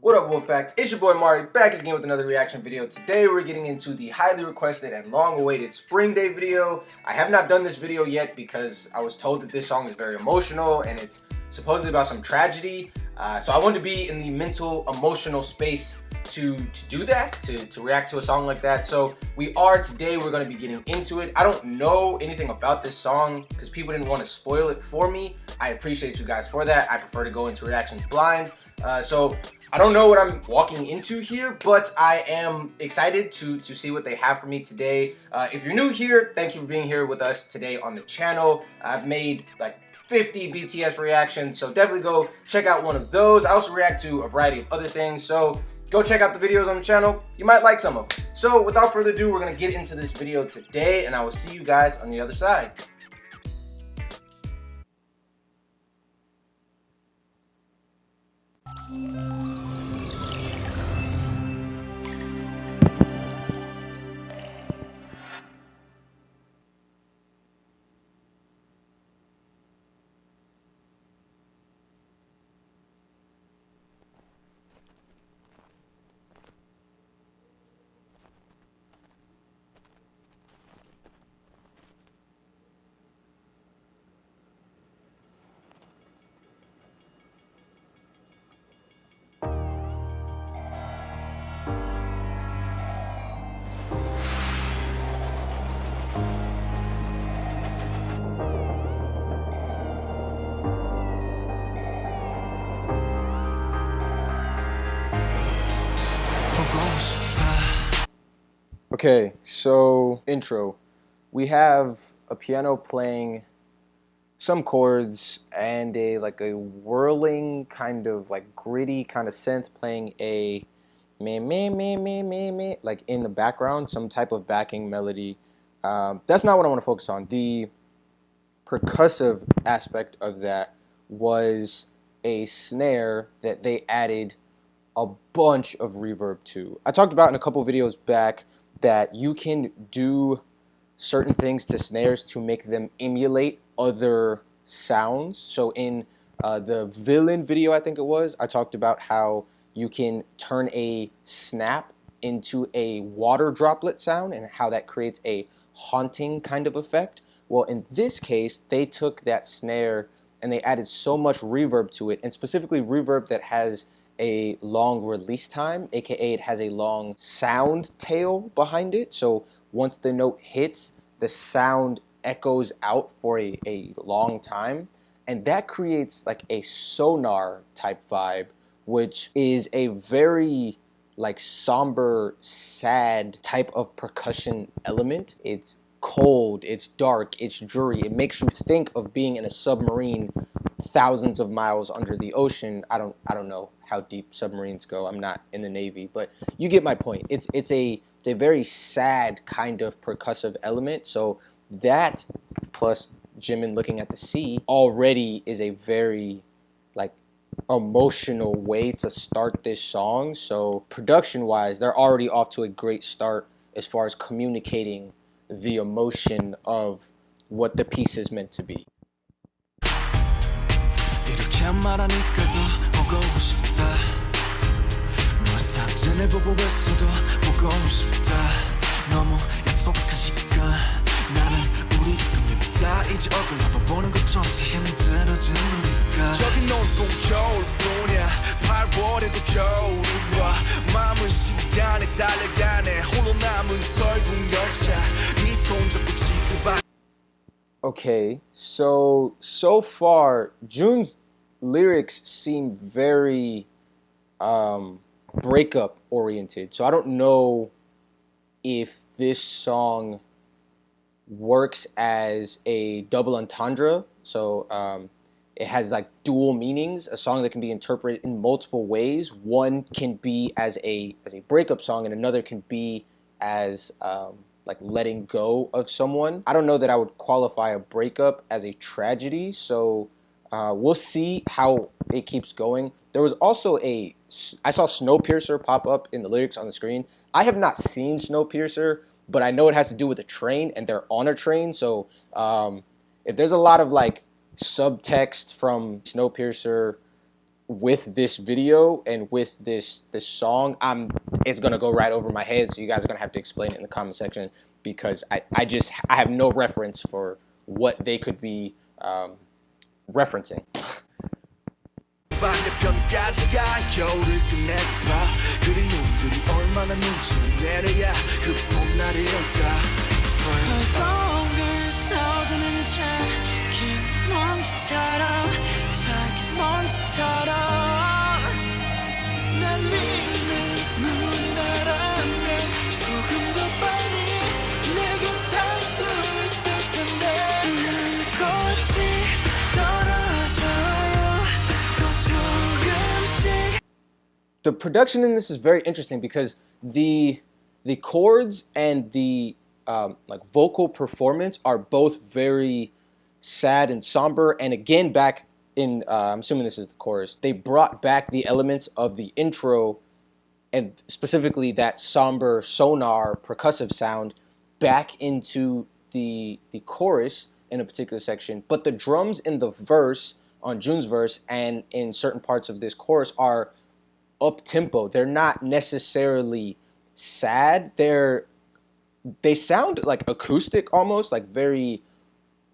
What up, Wolfpack? It's your boy Amari, back again with another reaction video. Today we're getting into the highly requested and long-awaited Spring Day video. I have not done this video yet because I was told that this song is very emotional and it's supposedly about some tragedy. So I wanted to be in the mental, emotional space to do that, to react to a song like that. So today we're going to be getting into it. I don't know anything about this song because people didn't want to spoil it for me. I appreciate you guys for that. I prefer to go into reactions blind. So I don't know what I'm walking into here, but I am excited to see what they have for me today. If you're new here, thank you for being here with us today on the channel. I've made like 50 BTS reactions, so definitely go check out one of those. I also react to a variety of other things, so go check out the videos on the channel. You might like some of them. So without further ado, we're gonna get into this video today, and I will see you guys on the other side. Okay, so intro. We have a piano playing some chords and a whirling kind of like gritty kind of synth playing a me like in the background, some type of backing melody. That's not what I want to focus on. The percussive aspect of that was a snare that they added a bunch of reverb to. I talked about in a couple videos back that you can do certain things to snares to make them emulate other sounds. So in the villain video, I think it was, I talked about how you can turn a snap into a water droplet sound and how that creates a haunting kind of effect. Well, in this case, they took that snare and they added so much reverb to it, and specifically reverb that has a long release time, aka it has a long sound tail behind it. So once the note hits, the sound echoes out for a long time, and that creates like a sonar type vibe, which is a very like somber, sad type of percussion element. It's cold, it's dark, it's dreary. It makes you think of being in a submarine thousands of miles under the ocean. I don't know how deep submarines go. I'm not in the Navy, but you get my point. It's a very sad kind of percussive element. So that plus Jimin looking at the sea already is a very like emotional way to start this song. So production wise, they're already off to a great start as far as communicating the emotion of what the piece is meant to be. Okay, so far Jun's lyrics seem very breakup oriented. So I don't know if this song works as a double entendre. So it has like dual meanings, a song that can be interpreted in multiple ways. One can be as a breakup song, and another can be as like letting go of someone. I don't know that I would qualify a breakup as a tragedy, so we'll see how it keeps going. There was also I saw Snowpiercer pop up in the lyrics on the screen. I have not seen Snowpiercer, but I know it has to do with a train, and they're on a train, so if there's a lot of like subtext from Snowpiercer with this video and with this song, it's gonna go right over my head. So you guys are gonna have to explain it in the comment section because I have no reference for what they could be referencing. The production in this is very interesting because the chords and the like vocal performance are both very sad and somber. And again, back in I'm assuming this is the chorus, they brought back the elements of the intro and specifically that somber sonar percussive sound back into the chorus in a particular section. But the drums in the verse, on Jun's verse, and in certain parts of this chorus are up tempo. They're not necessarily sad. They sound like acoustic almost, like very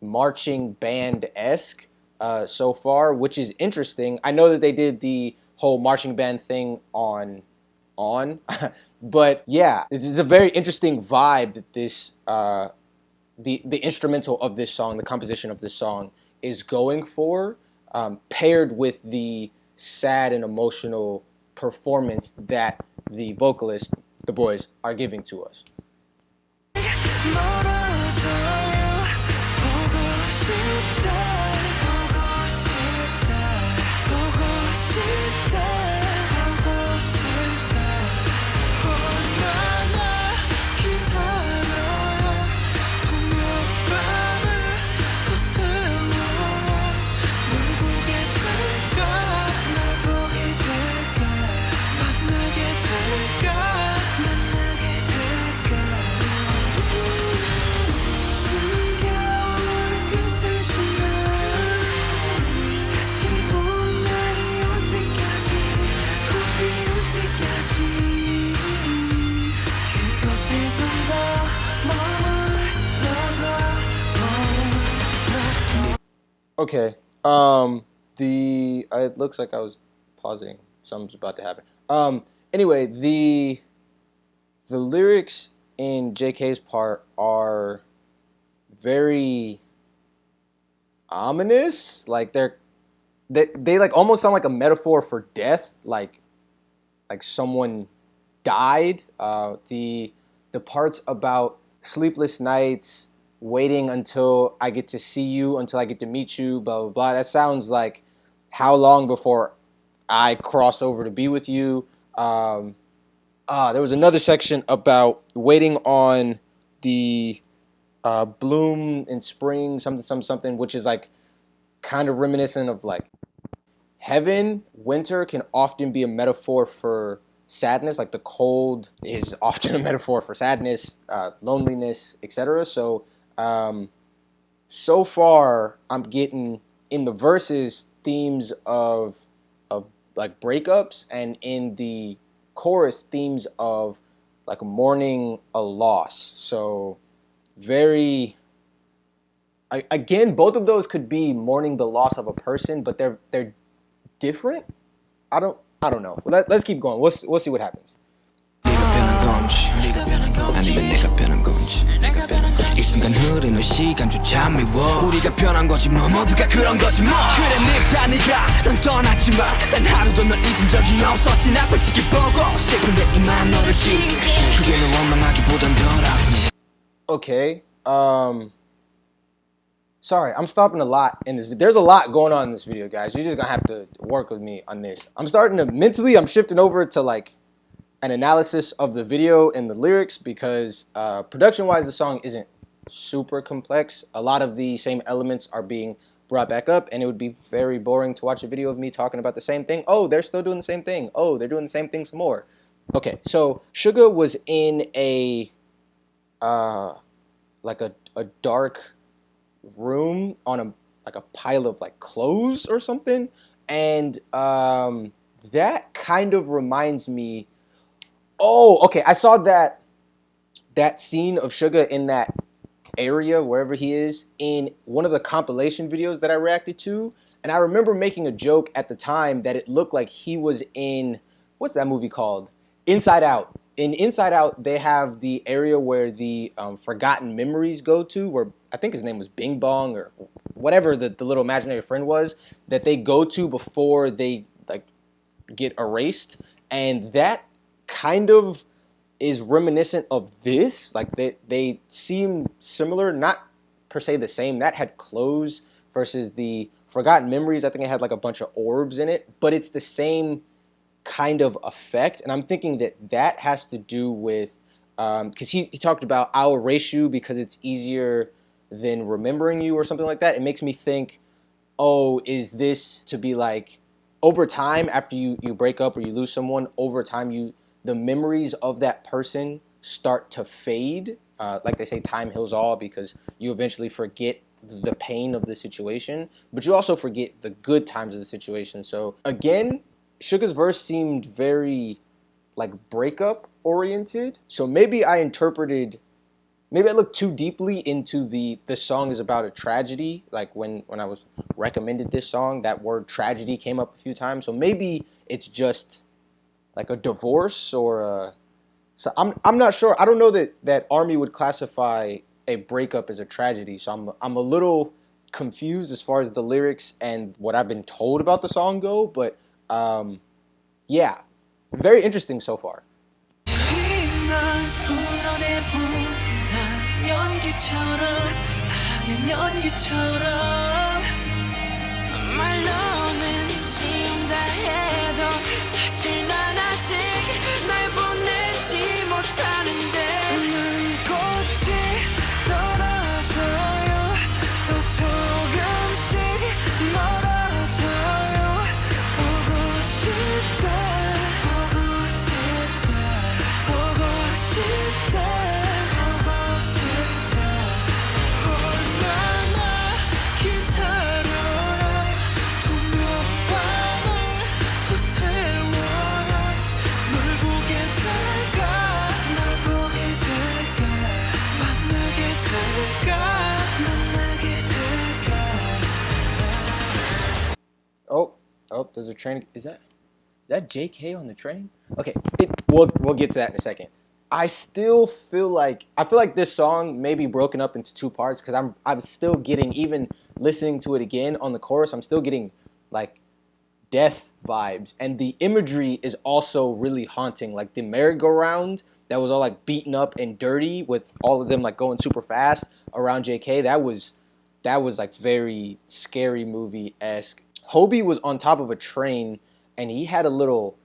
marching band-esque so far, which is interesting. I know that they did the whole marching band thing on but yeah, it's a very interesting vibe that this the instrumental of this song, the composition of this song is going for, paired with the sad and emotional performance that the vocalist, the boys, are giving to us. Okay. It looks like I was pausing. Something's about to happen. Anyway, the lyrics in JK's part are very ominous. Like they like almost sound like a metaphor for death. Like someone died. The parts about sleepless nights, waiting until I get to see you, until I get to meet you, blah, blah, blah. That sounds like how long before I cross over to be with you. There was another section about waiting on the bloom in spring, something, which is like kind of reminiscent of like heaven. Winter can often be a metaphor for sadness, like the cold is often a metaphor for sadness, loneliness, etc. So so far I'm getting in the verses themes of like breakups, and in the chorus themes of like mourning a loss. So very, again, both of those could be mourning the loss of a person, but they're different. I don't know. Let's keep going. We'll see what happens. 아니면 내가 변한 건지 이 순간 흐르는 시간조차 미워 우리가 변한 거지 뭐 모두가 그런 거지 뭐 그래 네가 넌 떠났지만 단 하루도 널 잊은 적이 없었지 나 솔직히 보고 싶은데 이만 너를 지울게 그게 널 원망하기보단 덜 아프네. Okay, sorry, I'm stopping a lot in this. There's a lot going on in this video, guys. You're just gonna have to work with me on this. I'm starting to mentally, I'm shifting over to like an analysis of the video and the lyrics because production-wise, the song isn't super complex. A lot of the same elements are being brought back up, and it would be very boring to watch a video of me talking about the same thing. Oh, they're still doing the same thing. Oh, they're doing the same thing some more. Okay, so Suga was in a like a dark room on a pile of like clothes or something, And that kind of reminds me. Oh, okay. I saw that scene of Suga in that area wherever he is in one of the compilation videos that I reacted to, and I remember making a joke at the time that it looked like he was in, what's that movie called? Inside Out. In Inside Out, they have the area where the forgotten memories go to, where I think his name was Bing Bong or whatever the little imaginary friend was, that they go to before they like get erased, and that kind of is reminiscent of this. Like they seem similar, not per se the same. That had clothes versus the Forgotten Memories. I think it had like a bunch of orbs in it, but it's the same kind of effect. And I'm thinking that that has to do with because he talked about I'll erase you because it's easier than remembering you or something like that. It makes me think, oh, is this to be like over time after you break up or you lose someone, over time the memories of that person start to fade. Like they say, time heals all because you eventually forget the pain of the situation, but you also forget the good times of the situation. So again, Suga's verse seemed very like breakup oriented. So maybe I looked too deeply into the song is about a tragedy. Like when I was recommended this song, that word tragedy came up a few times. So maybe it's just like a divorce or a, so I'm not sure. I don't know that Army would classify a breakup as a tragedy. So I'm a little confused as far as the lyrics and what I've been told about the song go. But yeah, very interesting so far. Oh, there's a train. Is that JK on the train? Okay, we'll get to that in a second. I feel like this song may be broken up into two parts because I'm still getting, even listening to it again on the chorus, I'm still getting like death vibes, and the imagery is also really haunting. Like the merry-go-round that was all like beaten up and dirty with all of them like going super fast around JK. That was like very scary movie-esque. Hobie was on top of a train and he had a little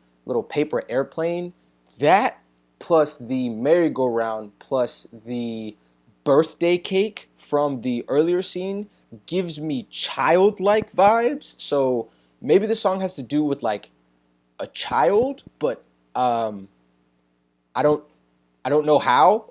paper airplane. That plus the merry-go-round plus the birthday cake from the earlier scene gives me childlike vibes. So maybe the song has to do with like a child, but I don't know how.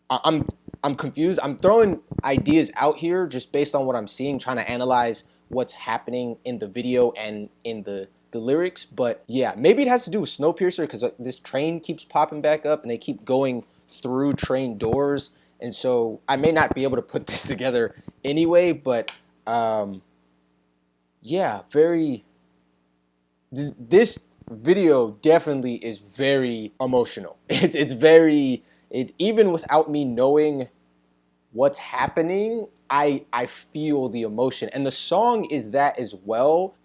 I'm confused. I'm throwing ideas out here just based on what I'm seeing, trying to analyze what's happening in the video and in the lyrics. But yeah, maybe it has to do with Snowpiercer because this train keeps popping back up and they keep going through train doors. And so I may not be able to put this together anyway, but yeah, this video definitely is very emotional. It's very, even without me knowing what's happening, I feel the emotion, and the song is that as well.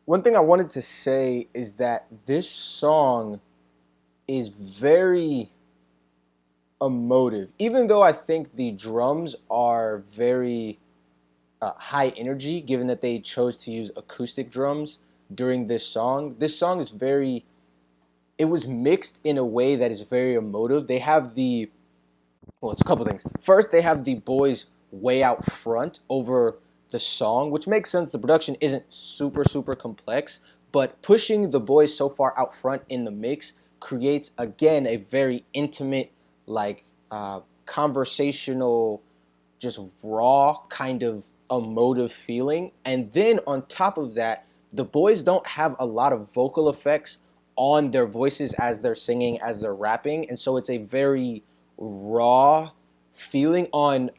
One thing I wanted to say is that this song is very emotive. Even though I think the drums are very high energy, given that they chose to use acoustic drums during this song is very. It was mixed in a way that is very emotive. They have the well, it's a couple things. First, they have the boys way out front over the song, which makes sense. The production isn't super complex, but pushing the boys so far out front in the mix creates again a very intimate, like conversational, just raw kind of emotive feeling. And then on top of that, the boys don't have a lot of vocal effects on their voices as they're singing, as they're rapping, and so it's a very raw feeling on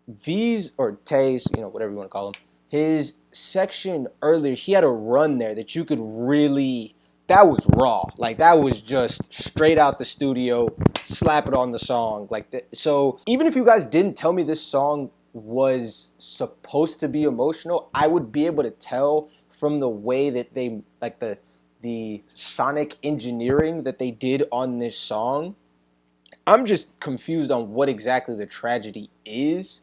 V's or Tay's, whatever you want to call him, his section earlier. He had a run there that you could really. That was raw. Like that was just straight out the studio, slap it on the song. Like that. So even if you guys didn't tell me this song was supposed to be emotional, I would be able to tell from the way that they like the sonic engineering that they did on this song. I'm just confused on what exactly the tragedy is,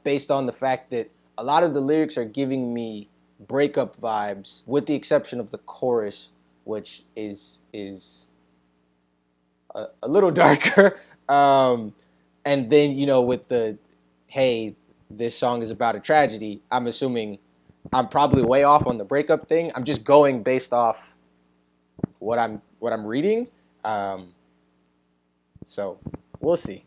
based on the fact that a lot of the lyrics are giving me breakup vibes, with the exception of the chorus, which is a little darker. And then with the hey, this song is about a tragedy. I'm assuming I'm probably way off on the breakup thing. I'm just going based off what I'm reading. So we'll see.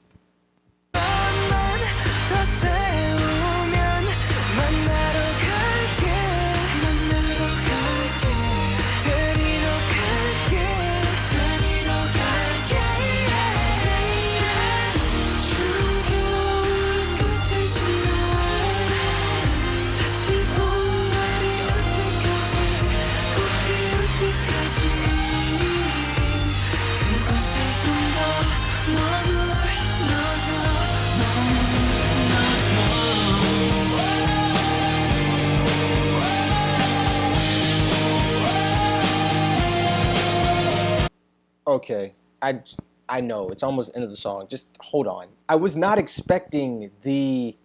Okay, I know it's almost the end of the song. Just hold on. I was not expecting the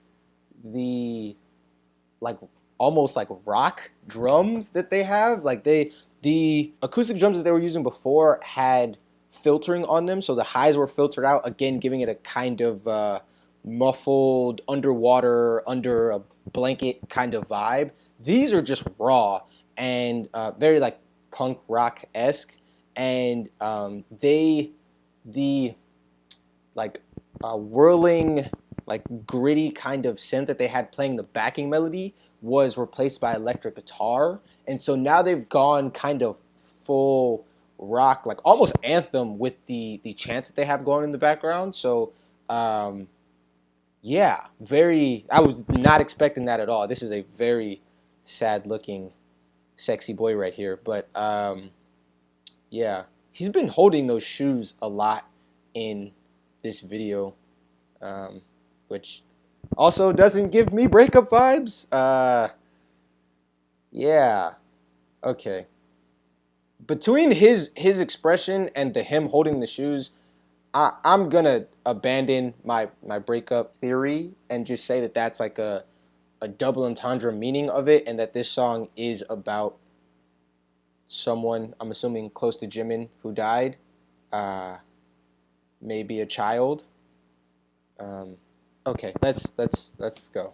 like almost like rock drums that they have. Like the acoustic drums that they were using before had filtering on them, so the highs were filtered out again, giving it a kind of muffled underwater under a blanket kind of vibe. These are just raw and very like punk rock esque, and the like whirling, like gritty kind of synth that they had playing the backing melody was replaced by electric guitar, and so now they've gone kind of full rock, like almost anthem with the chants that they have going in the background. So yeah, very. I was not expecting that at all. This is a very sad looking, sexy boy right here, but yeah, he's been holding those shoes a lot in this video, which also doesn't give me breakup vibes. Yeah, okay. Between his expression and the him holding the shoes, I'm gonna abandon my breakup theory and just say that that's like a double entendre meaning of it, and that this song is about someone, I'm assuming close to Jimin, who died, uh, maybe a child. Okay, let's go.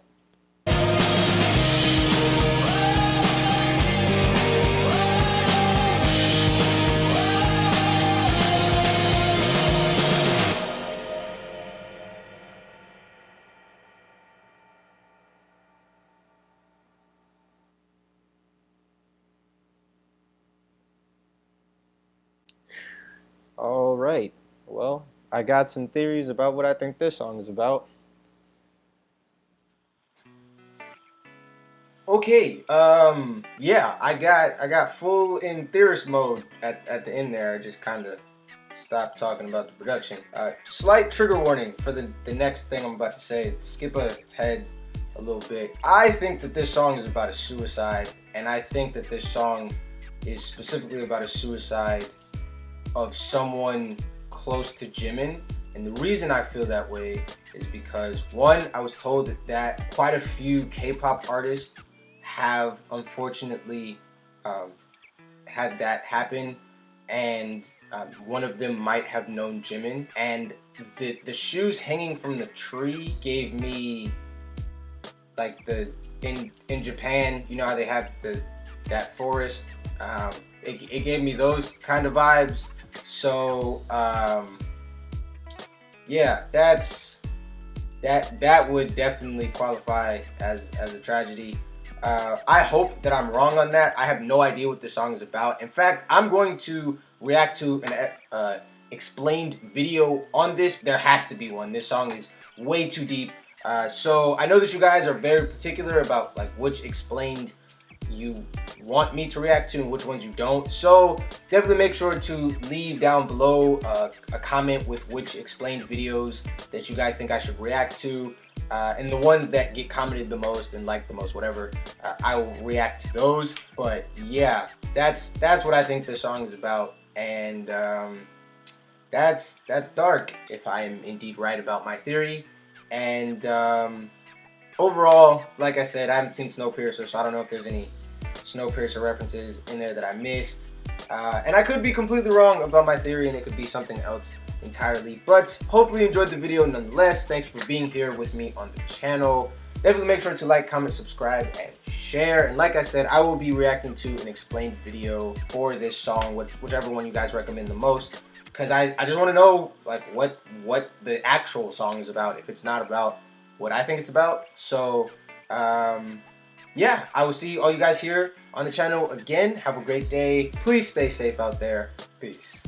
All right. Well, I got some theories about what I think this song is about. Okay, yeah, I got full in theorist mode at the end there. I just kind of stopped talking about the production. Slight trigger warning for the next thing I'm about to say. Skip ahead a little bit. I think that this song is about a suicide, and I think that this song is specifically about a suicide of someone close to Jimin. And the reason I feel that way is because, one, I was told that quite a few K-pop artists have unfortunately had that happen, and one of them might have known Jimin. And the shoes hanging from the tree gave me like in Japan, you know how they have that forest. It gave me those kind of vibes. So yeah, that would definitely qualify as a tragedy. I hope that I'm wrong on that. I have no idea what this song is about. In fact, I'm going to react to an explained video on this. There has to be one. This song is way too deep. So I know that you guys are very particular about like which explained you want me to react to and which ones you don't. So definitely make sure to leave down below a comment with which explained videos that you guys think I should react to. And the ones that get commented the most and liked the most, whatever, I will react to those. But yeah, that's what I think this song is about. And that's dark, if I am indeed right about my theory. And overall, like I said, I haven't seen Snowpiercer, so I don't know if there's any Snowpiercer references in there that I missed. And I could be completely wrong about my theory, and it could be something else entirely. But hopefully you enjoyed the video nonetheless. Thanks for being here with me on the channel. Definitely make sure to like, comment, subscribe, and share. And like I said, I will be reacting to an explained video for this song, whichever one you guys recommend the most. Because I just want to know like what the actual song is about, if it's not about what I think it's about. So yeah, I will see all you guys here on the channel again. Have a great day. Please stay safe out there. Peace.